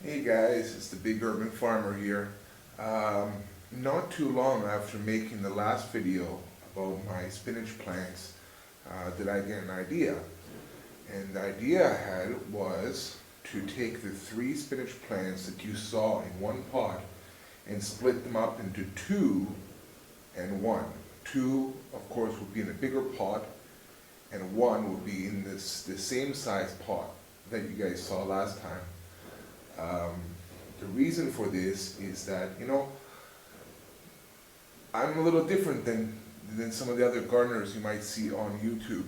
Hey guys, it's the Big Urban Farmer here. Not too long after making the last video about my spinach plants, did I get an idea. And the idea I had was to take the three spinach plants that you saw in one pot and split them up into two and one. Two, of course, would be in a bigger pot, and one would be in the same size pot that you guys saw last time. Um, the reason for this is that, I'm a little different than some of the other gardeners you might see on YouTube.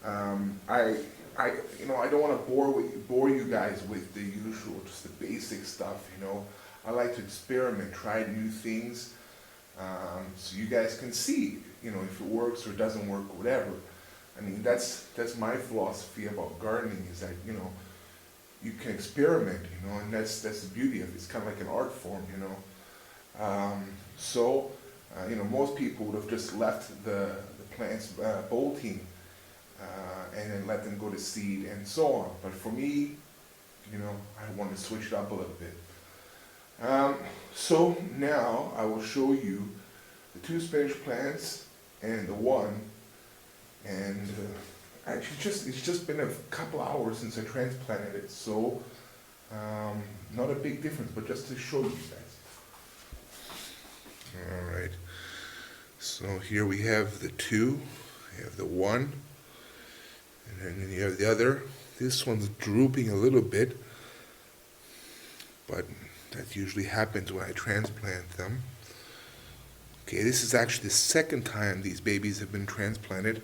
Um, I, I don't want to bore you guys with the usual, just the basic stuff. I like to experiment, try new things, so you guys can see, if it works or doesn't work, or whatever. I mean, that's my philosophy about gardening is that, you can experiment, and that's the beauty of it. It's kind of like an art form. Most people would have just left the plants bolting and then let them go to seed and so on. But for me, I want to switch it up a little bit. So now I will show you the two spinach plants and the one. And actually, it's just been a couple hours since I transplanted it, so not a big difference, but just to show you guys. All right. So here we have the two, we have the one, and then you have the other. This one's drooping a little bit, but that usually happens when I transplant them. Okay, this is actually the second time these babies have been transplanted.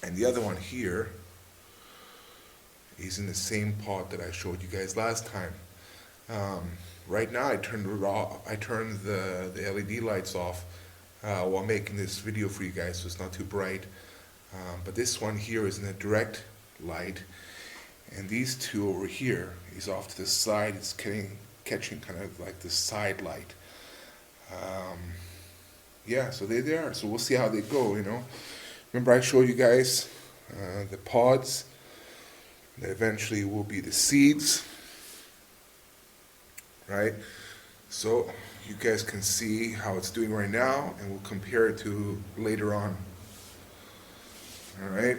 And the other one here is in the same pot that I showed you guys last time. Right now I turned it off. I turned the LED lights off while making this video for you guys, so it's not too bright. But this one here is in a direct light, and these two over here is off to the side. It's catching kind of like the side light. Yeah, so there they are. So we'll see how they go. Remember I showed you guys the pods that eventually will be the seeds, right? So you guys can see how it's doing right now, and we'll compare it to later on. All right.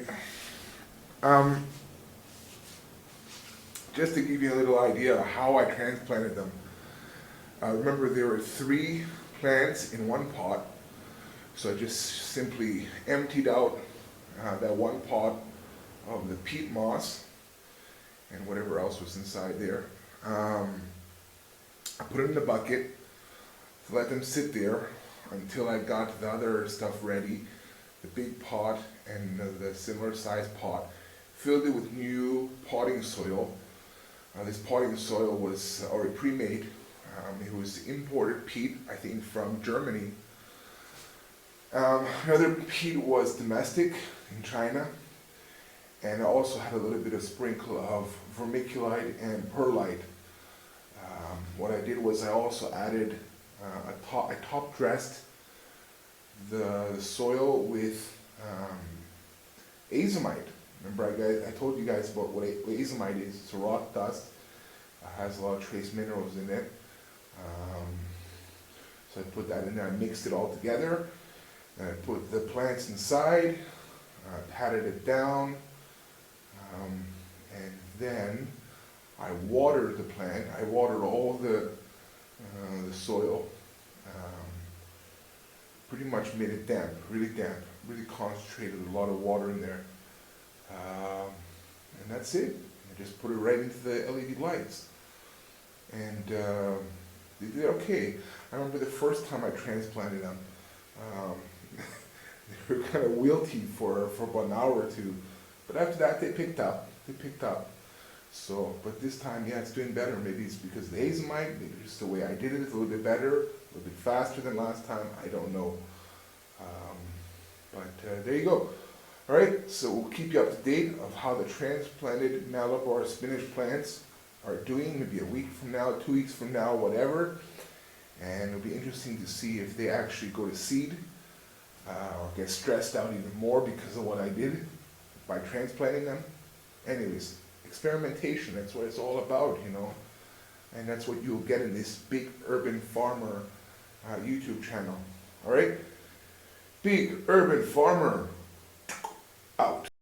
Just to give you a little idea of how I transplanted them. Remember there were three plants in one pot. So I just simply emptied out that one pot of the peat moss and whatever else was inside there. I put it in the bucket to let them sit there until I got the other stuff ready, the big pot and the similar sized pot. Filled it with new potting soil. This potting soil was already pre-made. It was imported peat, I think, from Germany. Another peat was domestic in China, and I also had a little bit of sprinkle of vermiculite and perlite. What I did was I also added, I top dressed the soil with azomite. Remember I told you guys about what azomite is. It's a rock dust. It has a lot of trace minerals in it. So I put that in there, I mixed it all together. And I put the plants inside, patted it down, and then I watered the plant. I watered all the soil, pretty much made it damp, really concentrated a lot of water in there. And that's it. I just put it right into the LED lights. And they did okay. I remember the first time I transplanted them, they were kind of wilty for about an hour or two, but after that they picked up. So, but this time, yeah, it's doing better. Maybe it's because of the azomite, maybe just the way I did it is a little bit better, a little bit faster than last time, I don't know. But there you go. All right, so we'll keep you up to date of how the transplanted Malabar spinach plants are doing, maybe a week from now, 2 weeks from now, whatever. And it'll be interesting to see if they actually go to seed or get stressed out even more because of what I did by transplanting them. Anyways, experimentation, that's what it's all about. And that's what you'll get in this Big Urban Farmer YouTube channel. All right? Big Urban Farmer.